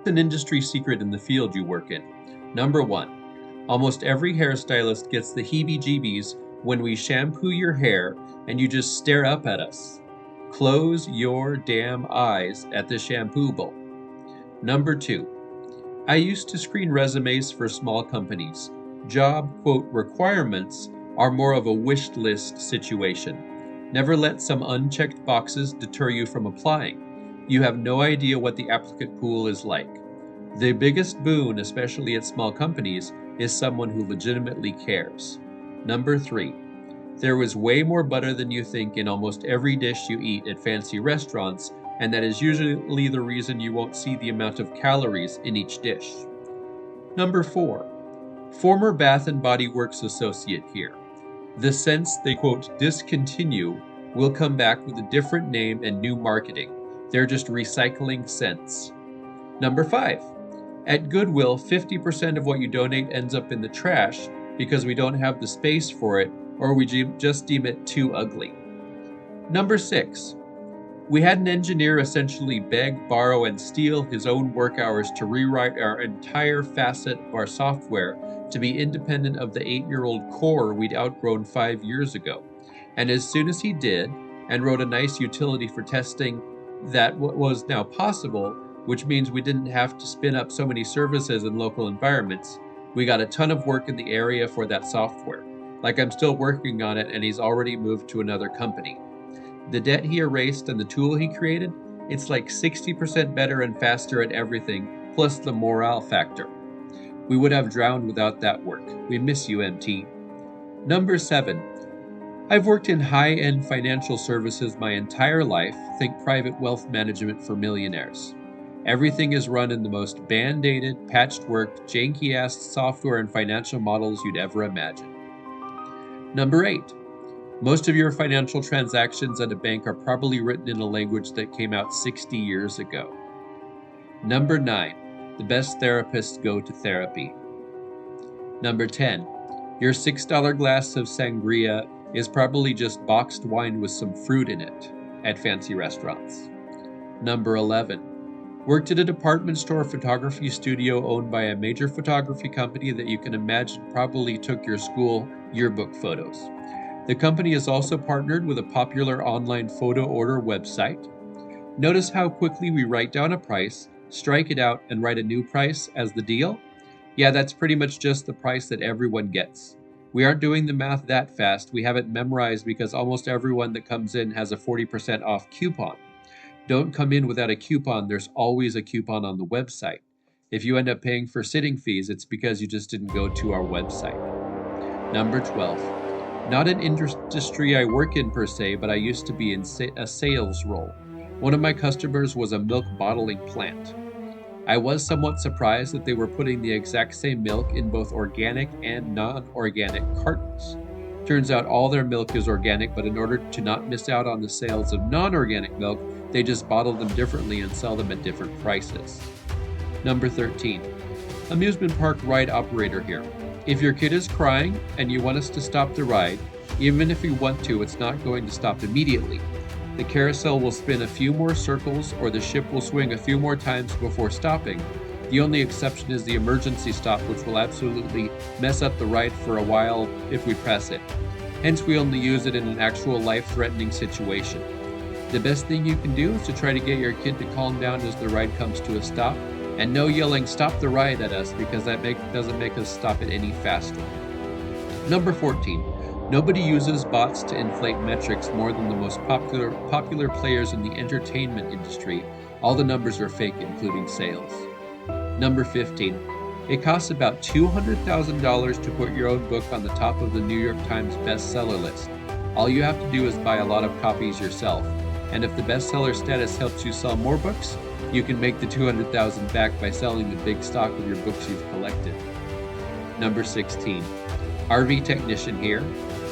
an industry secret in the field you work in. Number 1. Almost every hairstylist gets the heebie-jeebies when we shampoo your hair and you just stare up at us. Close your damn eyes at the shampoo bowl. Number 2. I used to screen resumes for small companies. Job, quote, requirements are more of a wish list situation. Never let some unchecked boxes deter you from applying. You have no idea what the applicant pool is like. The biggest boon, especially at small companies, is someone who legitimately cares. Number 3. There is way more butter than you think in almost every dish you eat at fancy restaurants, and that is usually the reason you won't see the amount of calories in each dish. Number 4. Former Bath & Body Works associate here. The scents they, quote, discontinue will come back with a different name and new marketing. They're just recycling scents. Number 5. At Goodwill, 50% of what you donate ends up in the trash because we don't have the space for it or we just deem it too ugly. Number 6. We had an engineer essentially beg, borrow, and steal his own work hours to rewrite our entire facet of our software to be independent of the 8-year-old core we'd outgrown 5 years ago. And as soon as he did, and wrote a nice utility for testing that was now possible, which means we didn't have to spin up so many services in local environments, we got a ton of work in the area for that software. Like I'm still working on it and he's already moved to another company. The debt he erased and the tool he created, it's like 60% better and faster at everything, plus the morale factor. We would have drowned without that work. We miss you, MT. Number 7. I've worked in high-end financial services my entire life, think private wealth management for millionaires. Everything is run in the most band-aided, patched-worked, janky-ass software and financial models you'd ever imagine. Number 8. Most of your financial transactions at a bank are probably written in a language that came out 60 years ago. Number 9. The best therapists go to therapy. Number 10. Your $6 glass of sangria is probably just boxed wine with some fruit in it at fancy restaurants. Number 11. Worked at a department store photography studio owned by a major photography company that you can imagine probably took your school yearbook photos. The company is also partnered with a popular online photo order website. Notice how quickly we write down a price, strike it out, and write a new price as the deal? Yeah, that's pretty much just the price that everyone gets. We aren't doing the math that fast. We have it memorized because almost everyone that comes in has a 40% off coupon. Don't come in without a coupon. There's always a coupon on the website. If you end up paying for sitting fees, it's because you just didn't go to our website. Number 12. Not an industry I work in per se, but I used to be in a sales role. One of my customers was a milk bottling plant. I was somewhat surprised that they were putting the exact same milk in both organic and non-organic cartons. Turns out all their milk is organic, but in order to not miss out on the sales of non-organic milk, they just bottle them differently and sell them at different prices. Number 13. Amusement park ride operator here. If your kid is crying and you want us to stop the ride, even if we want to, it's not going to stop immediately. The carousel will spin a few more circles or the ship will swing a few more times before stopping. The only exception is the emergency stop, which will absolutely mess up the ride for a while if we press it. Hence, we only use it in an actual life-threatening situation. The best thing you can do is to try to get your kid to calm down as the ride comes to a stop, and no yelling "stop the ride" at us, because that doesn't make us stop it any faster. Number 14. Nobody uses bots to inflate metrics more than the most popular players in the entertainment industry. All the numbers are fake, including sales. Number 15. It costs about $200,000 to put your own book on the top of the New York Times bestseller list. All you have to do is buy a lot of copies yourself. And if the bestseller status helps you sell more books, you can make the $200,000 back by selling the big stock of your books you've collected. Number 16. RV technician here.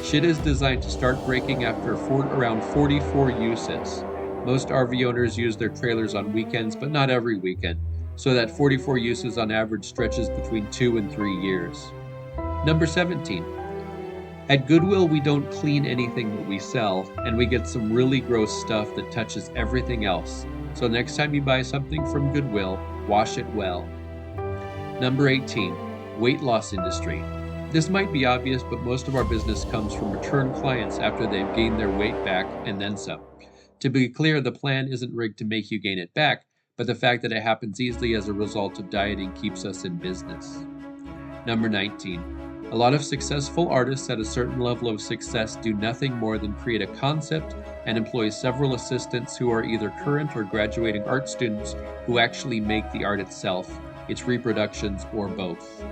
Shit is designed to start breaking after around 44 uses. Most RV owners use their trailers on weekends, but not every weekend, so that 44 uses on average stretches between 2 and 3 years. Number 17. At Goodwill, we don't clean anything that we sell, and we get some really gross stuff that touches everything else. So next time you buy something from Goodwill, wash it well. Number 18, weight loss industry. This might be obvious, but most of our business comes from return clients after they've gained their weight back and then some. To be clear, the plan isn't rigged to make you gain it back, but the fact that it happens easily as a result of dieting keeps us in business. Number 19. A lot of successful artists at a certain level of success do nothing more than create a concept and employ several assistants who are either current or graduating art students who actually make the art itself, its reproductions, or both.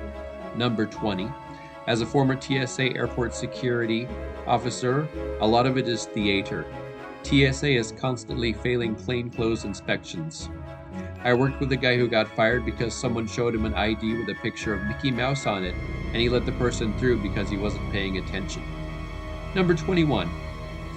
Number 20. As a former TSA airport security officer, a lot of it is theater. TSA is constantly failing plainclothes inspections. I worked with a guy who got fired because someone showed him an ID with a picture of Mickey Mouse on it, and he let the person through because he wasn't paying attention. Number 21.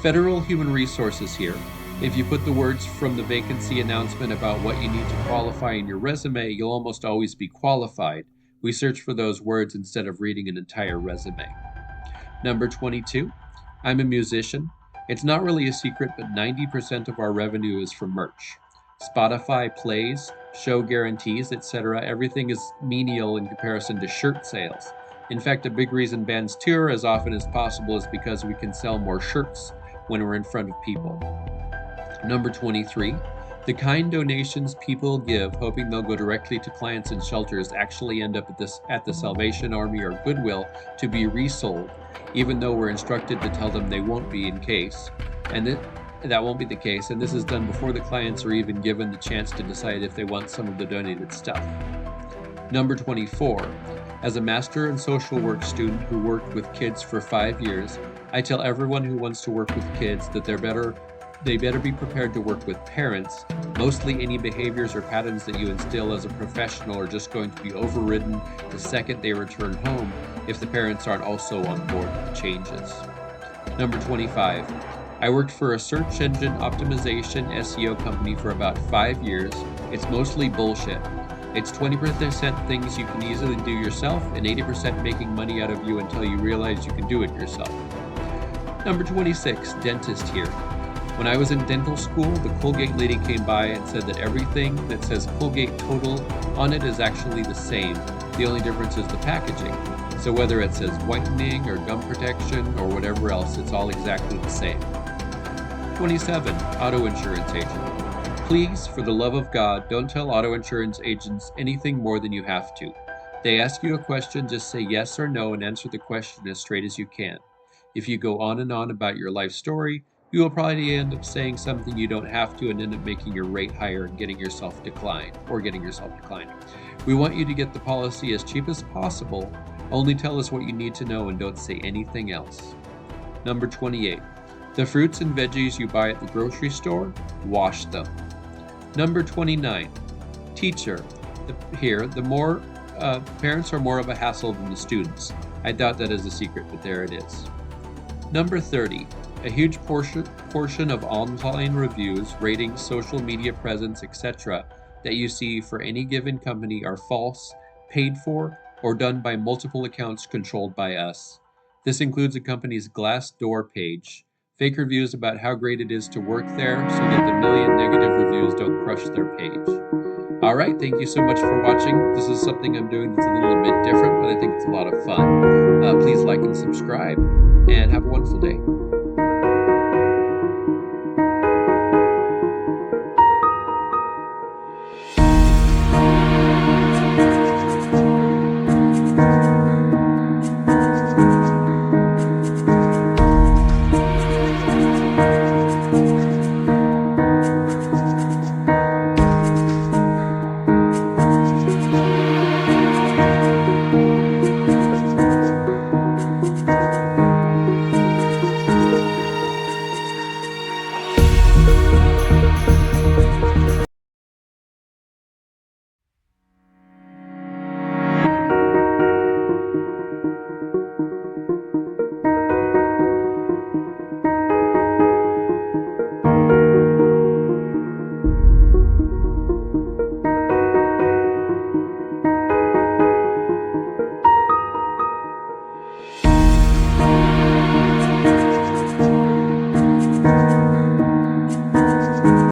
Federal Human Resources here. If you put the words from the vacancy announcement about what you need to qualify in your resume, you'll almost always be qualified. We search for those words instead of reading an entire resume. Number 22. I'm a musician. It's not really a secret, but 90% of our revenue is from merch. Spotify plays, show guarantees, etc. Everything is menial in comparison to shirt sales. In fact, a big reason bands tour as often as possible is because we can sell more shirts when we're in front of people. Number 23. The kind donations people give, hoping they'll go directly to clients and shelters, actually end up at the Salvation Army or Goodwill to be resold, even though we're instructed to tell them they won't be in case. And that won't be the case, and this is done before the clients are even given the chance to decide if they want some of the donated stuff. Number 24. As a master and social work student who worked with kids for 5 years, I tell everyone who wants to work with kids that they better be prepared to work with parents. Mostly any behaviors or patterns that you instill as a professional are just going to be overridden the second they return home if the parents aren't also on board with the changes. Number 25. I worked for a search engine optimization SEO company for about 5 years. It's mostly bullshit. It's 20% things you can easily do yourself and 80% making money out of you until you realize you can do it yourself. Number 26, dentist here. When I was in dental school, the Colgate lady came by and said that everything that says Colgate Total on it is actually the same. The only difference is the packaging. So whether it says whitening or gum protection or whatever else, it's all exactly the same. 27. Auto insurance agent. Please, for the love of God, don't tell auto insurance agents anything more than you have to. They ask you a question, just say yes or no and answer the question as straight as you can. If you go on and on about your life story, you will probably end up saying something you don't have to and end up making your rate higher and getting yourself declined. We want you to get the policy as cheap as possible. Only tell us what you need to know and don't say anything else. Number 28. The fruits and veggies you buy at the grocery store, wash them. Number 29. Teacher. Parents are more of a hassle than the students. I doubt that is a secret, but there it is. Number 30. A huge portion of online reviews, ratings, social media presence, etc. that you see for any given company are false, paid for, or done by multiple accounts controlled by us. This includes a company's Glassdoor page, fake reviews about how great it is to work there so that the million negative reviews don't crush their page. Alright, thank you so much for watching. This is something I'm doing that's a little bit different, but I think it's a lot of fun. Please like and subscribe, and have a wonderful day.